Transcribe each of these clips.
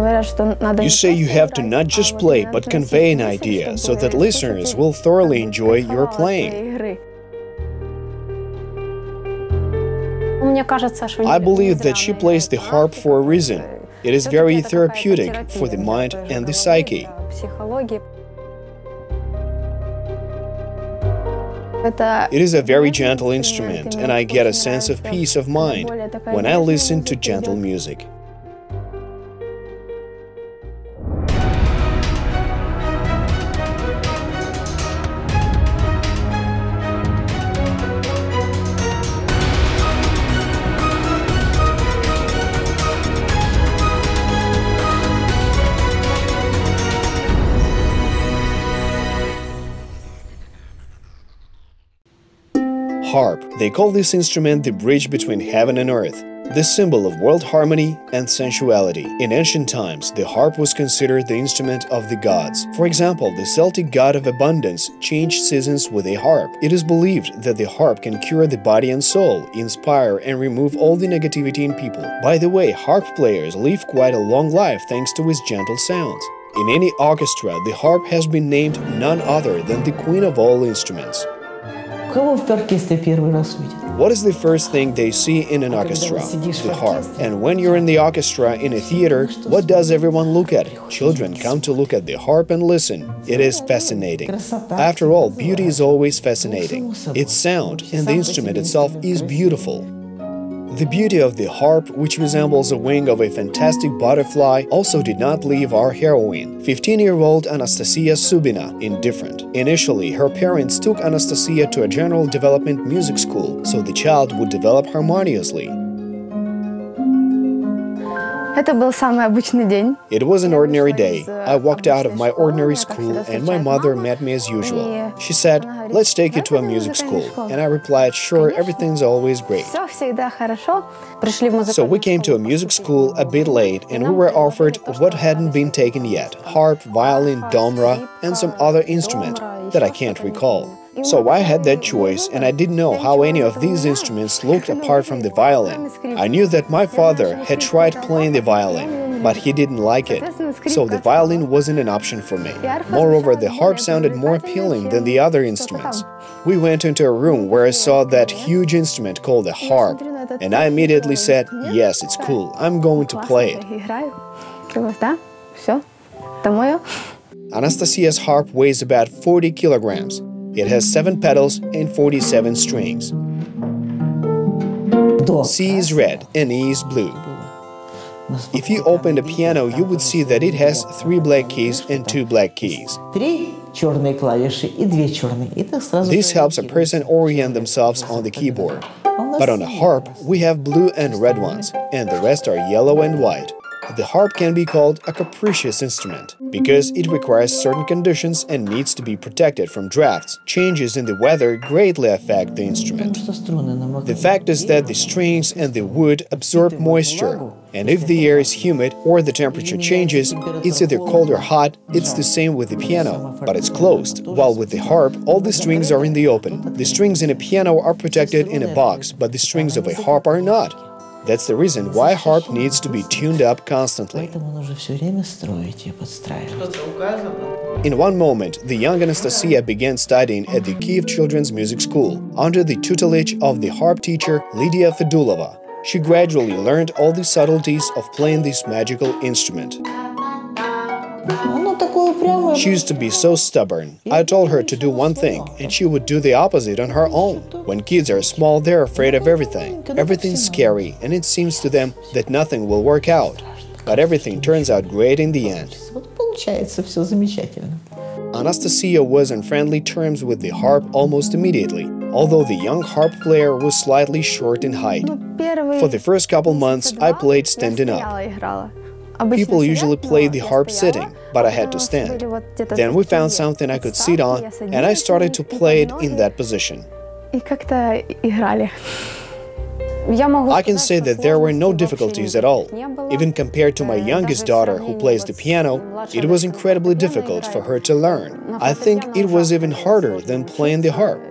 You say you have to not just play, but convey an idea, so that listeners will thoroughly enjoy your playing. I believe that she plays the harp for a reason. It is very therapeutic for the mind and the psyche. It is a very gentle instrument, and I get a sense of peace of mind when I listen to gentle music. Harp. They call this instrument the bridge between heaven and earth, the symbol of world harmony and sensuality. In ancient times, the harp was considered the instrument of the gods. For example, the Celtic god of abundance changed seasons with a harp. It is believed that the harp can cure the body and soul, inspire and remove all the negativity in people. By the way, harp players live quite a long life thanks to its gentle sounds. In any orchestra, the harp has been named none other than the queen of all instruments. What is the first thing they see in an orchestra? The harp. And when you're in the orchestra in a theater, what does everyone look at? Children come to look at the harp and listen. It is fascinating. After all, beauty is always fascinating. Its sound and the instrument itself is beautiful. The beauty of the harp, which resembles a wing of a fantastic butterfly, also did not leave our heroine, 15-year-old Anastasiya Subina, indifferent. Initially, her parents took Anastasiya to a general development music school, so the child would develop harmoniously. It was an ordinary day. I walked out of my ordinary school and my mother met me as usual. She said, "Let's take you to a music school." And I replied, "Sure, everything's always great." So we came to a music school a bit late and we were offered what hadn't been taken yet: harp, violin, domra, and some other instrument that I can't recall. So I had that choice, and I didn't know how any of these instruments looked apart from the violin. I knew that my father had tried playing the violin, but he didn't like it, so the violin wasn't an option for me. Moreover, the harp sounded more appealing than the other instruments. We went into a room where I saw that huge instrument called a harp, and I immediately said, "Yes, it's cool, I'm going to play it." Anastasiya's harp weighs about 40 kilograms. It has 7 pedals and 47 strings. C is red and E is blue. If you opened a piano, you would see that it has 3 black keys and 2 black keys. This helps a person orient themselves on the keyboard. But on a harp, we have blue and red ones, and the rest are yellow and white. The harp can be called a capricious instrument because it requires certain conditions and needs to be protected from drafts. Changes in the weather greatly affect the instrument. The fact is that the strings and the wood absorb moisture, and if the air is humid or the temperature changes, it's either cold or hot. It's the same with the piano, but it's closed, while with the harp, all the strings are in the open. The strings in a piano are protected in a box, but the strings of a harp are not. That's the reason why harp needs to be tuned up constantly. In one moment, the young Anastasiya began studying at the Kiev Children's Music School under the tutelage of the harp teacher Lydia Fedulova. She gradually learned all the subtleties of playing this magical instrument. She used to be so stubborn. I told her to do one thing, and she would do the opposite on her own. When kids are small, they're afraid of everything. Everything's scary, and it seems to them that nothing will work out. But everything turns out great in the end. Anastasiya was on friendly terms with the harp almost immediately, although the young harp player was slightly short in height. For the first couple months, I played standing up. People usually play the harp sitting, but I had to stand. Then we found something I could sit on, and I started to play it in that position. I can say that there were no difficulties at all. Even compared to my youngest daughter who plays the piano, it was incredibly difficult for her to learn. I think it was even harder than playing the harp.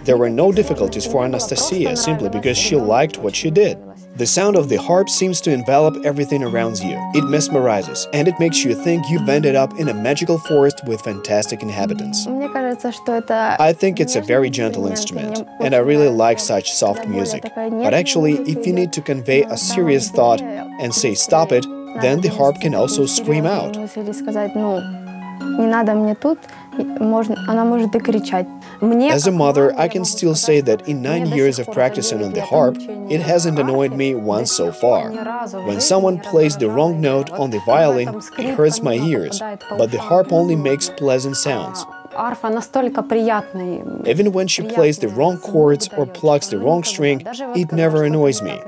There were no difficulties for Anastasiya simply because she liked what she did. The sound of the harp seems to envelop everything around you. It mesmerizes, and it makes you think you've ended up in a magical forest with fantastic inhabitants. I think it's a very gentle instrument, and I really like such soft music. But actually, if you need to convey a serious thought and say stop it, then the harp can also scream out. As a mother, I can still say that in 9 years of practicing on the harp, it hasn't annoyed me once so far. When someone plays the wrong note on the violin, it hurts my ears, but the harp only makes pleasant sounds. Even when she plays the wrong chords or plucks the wrong string, it never annoys me.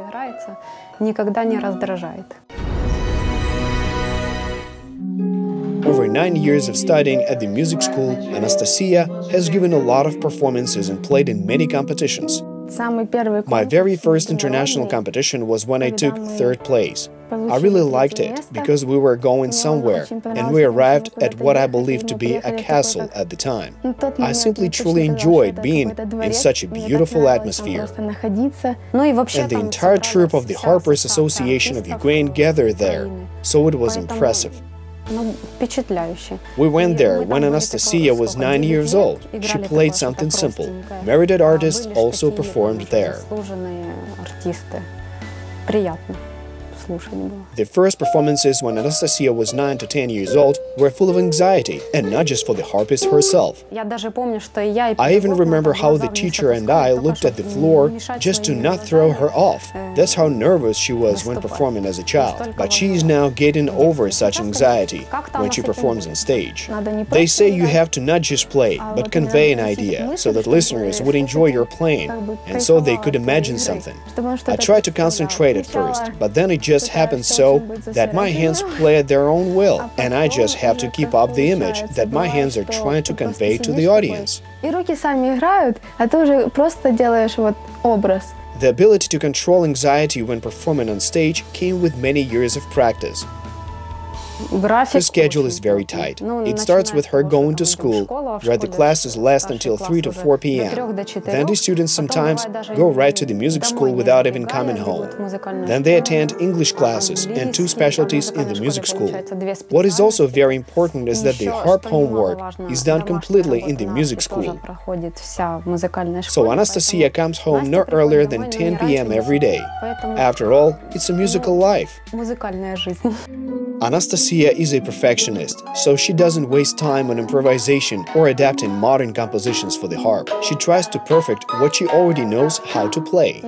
Over 9 years of studying at the music school, Anastasiya has given a lot of performances and played in many competitions. My very first international competition was when I took 3rd place. I really liked it because we were going somewhere and we arrived at what I believed to be a castle at the time. I simply truly enjoyed being in such a beautiful atmosphere. And the entire troupe of the Harpers Association of Ukraine gathered there, so it was impressive. We went there when Anastasiya was 9 years old. She played something simple. Merited artists also performed there. The first performances when Anastasiya was 9 to 10 years old were full of anxiety, and not just for the harpist herself. I even remember how the teacher and I looked at the floor just to not throw her off. That's how nervous she was when performing as a child. But she is now getting over such anxiety when she performs on stage. They say you have to not just play, but convey an idea, so that listeners would enjoy your playing, and so they could imagine something. I tried to concentrate at first, but then it just happened so that my hands play at their own will, and I just have to keep up the image that my hands are trying to convey to the audience. The ability to control anxiety when performing on stage came with many years of practice. Her schedule is very tight. It starts with her going to school, where the classes last until 3 to 4 p.m. Then the students sometimes go right to the music school without even coming home. Then they attend English classes and 2 specialties in the music school. What is also very important is that the harp homework is done completely in the music school. So Anastasiya comes home no earlier than 10 p.m. every day. After all, it's a musical life. Anastasiya is a perfectionist, so she doesn't waste time on improvisation or adapting modern compositions for the harp. She tries to perfect what she already knows how to play.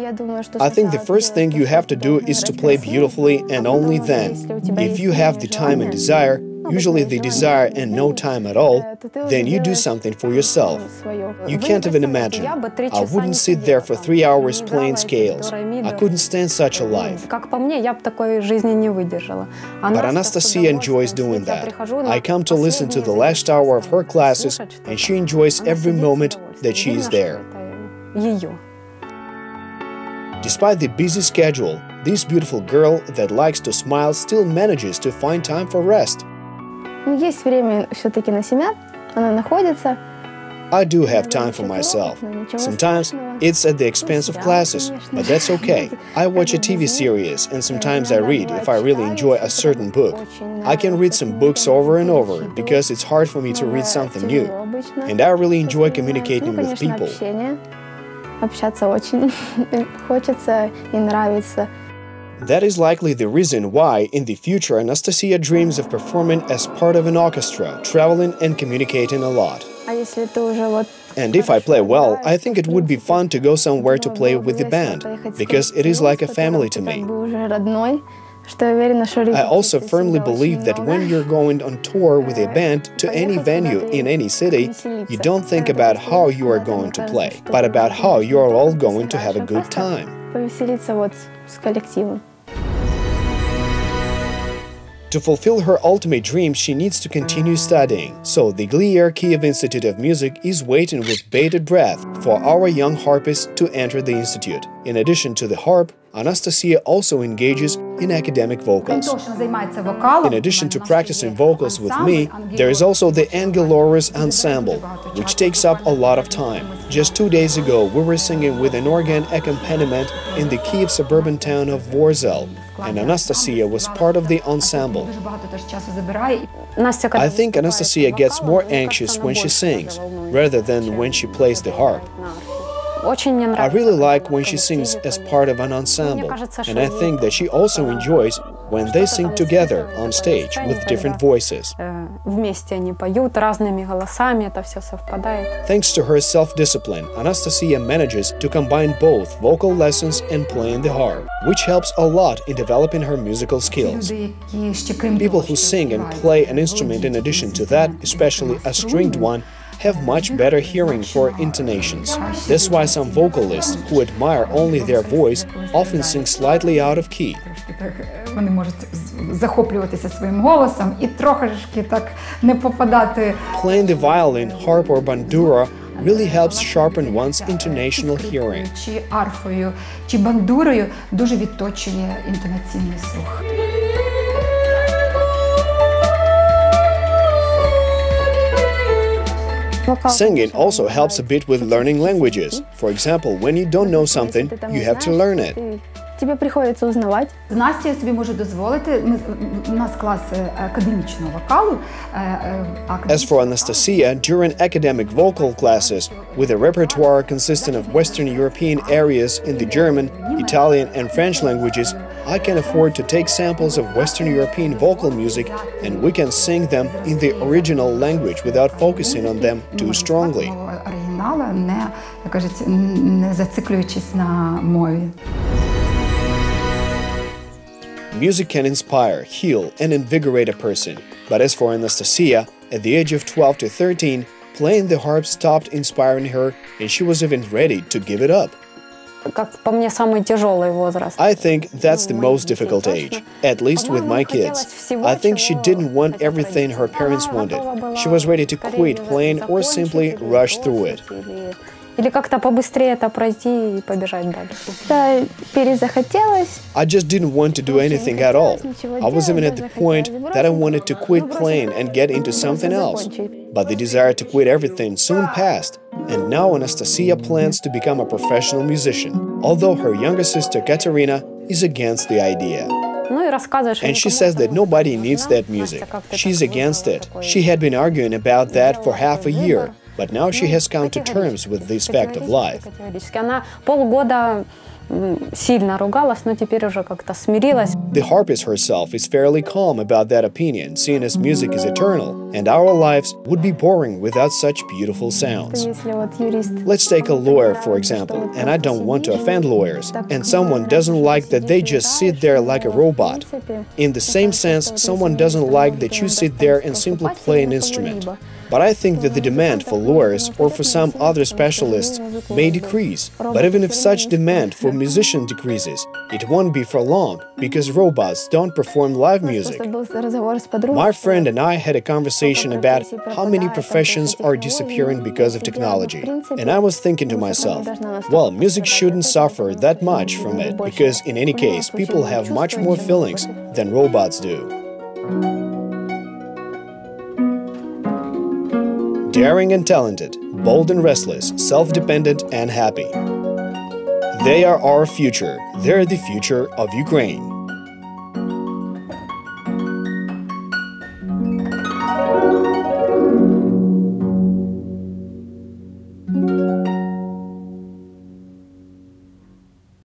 I think the first thing you have to do is to play beautifully, and only then, if you have the time and desire, usually the desire and no time at all, then you do something for yourself. You can't even imagine. I wouldn't sit there for 3 hours playing scales. I couldn't stand such a life. But Anastasiya enjoys doing that. I come to listen to the last hour of her classes, and she enjoys every moment that she is there. Despite the busy schedule, this beautiful girl that likes to smile still manages to find time for rest. I do have time for myself. Sometimes it's at the expense of classes, but that's okay. I watch a TV series, and sometimes I read if I really enjoy a certain book. I can read some books over and over because it's hard for me to read something new. And I really enjoy communicating with people. That is likely the reason why, in the future, Anastasiya dreams of performing as part of an orchestra, traveling and communicating a lot. And if I play well, I think it would be fun to go somewhere to play with the band, because it is like a family to me. I also firmly believe that when you're going on tour with a band to any venue in any city, you don't think about how you are going to play, but about how you are all going to have a good time. To fulfill her ultimate dream, she needs to continue studying. So the Glier Kiev Institute of Music is waiting with bated breath for our young harpist to enter the institute. In addition to the harp, Anastasiya also engages in academic vocals. In addition to practicing vocals with me, there is also the Angelores ensemble, which takes up a lot of time. Just 2 days ago, we were singing with an organ accompaniment in the Kiev suburban town of Vorzel, and Anastasiya was part of the ensemble. I think Anastasiya gets more anxious when she sings, rather than when she plays the harp. I really like when she sings as part of an ensemble, and I think that she also enjoys when they sing together on stage with different voices. Thanks to her self-discipline, Anastasiya manages to combine both vocal lessons and playing the harp, which helps a lot in developing her musical skills. People who sing and play an instrument in addition to that, especially a stringed one, have much better hearing for intonations. That's why some vocalists who admire only their voice often sing slightly out of key. Playing the violin, harp or bandura really helps sharpen one's intonational hearing. Singing also helps a bit with learning languages. For example, when you don't know something, you have to learn it. As for Anastasiya, during academic vocal classes, with a repertoire consisting of Western European areas in the German, Italian and French languages, I can afford to take samples of Western European vocal music and we can sing them in the original language without focusing on them too strongly. Music can inspire, heal and invigorate a person. But as for Anastasiya, at the age of 12 to 13, playing the harp stopped inspiring her and she was even ready to give it up. I think that's the most difficult age, at least with my kids. I think she didn't want everything her parents wanted. She was ready to quit playing or simply rush through it. I just didn't want to do anything at all. I was even at the point that I wanted to quit playing and get into something else. But the desire to quit everything soon passed, and now Anastasiya plans to become a professional musician, although her younger sister Katerina is against the idea. And she says that nobody needs that music. She's against it. She had been arguing about that for half a year, but now she has come to terms with this fact of life. The harpist herself is fairly calm about that opinion, seeing as music is eternal, and our lives would be boring without such beautiful sounds. Let's take a lawyer, for example, and I don't want to offend lawyers, and someone doesn't like that they just sit there like a robot. In the same sense, someone doesn't like that you sit there and simply play an instrument. But I think that the demand for lawyers or for some other specialists may decrease. But even if such demand for musicians decreases, it won't be for long, because robots don't perform live music. My friend and I had a conversation about how many professions are disappearing because of technology. And I was thinking to myself, well, music shouldn't suffer that much from it, because in any case, people have much more feelings than robots do. Daring and talented, bold and restless, self-dependent and happy. They are our future. They're the future of Ukraine.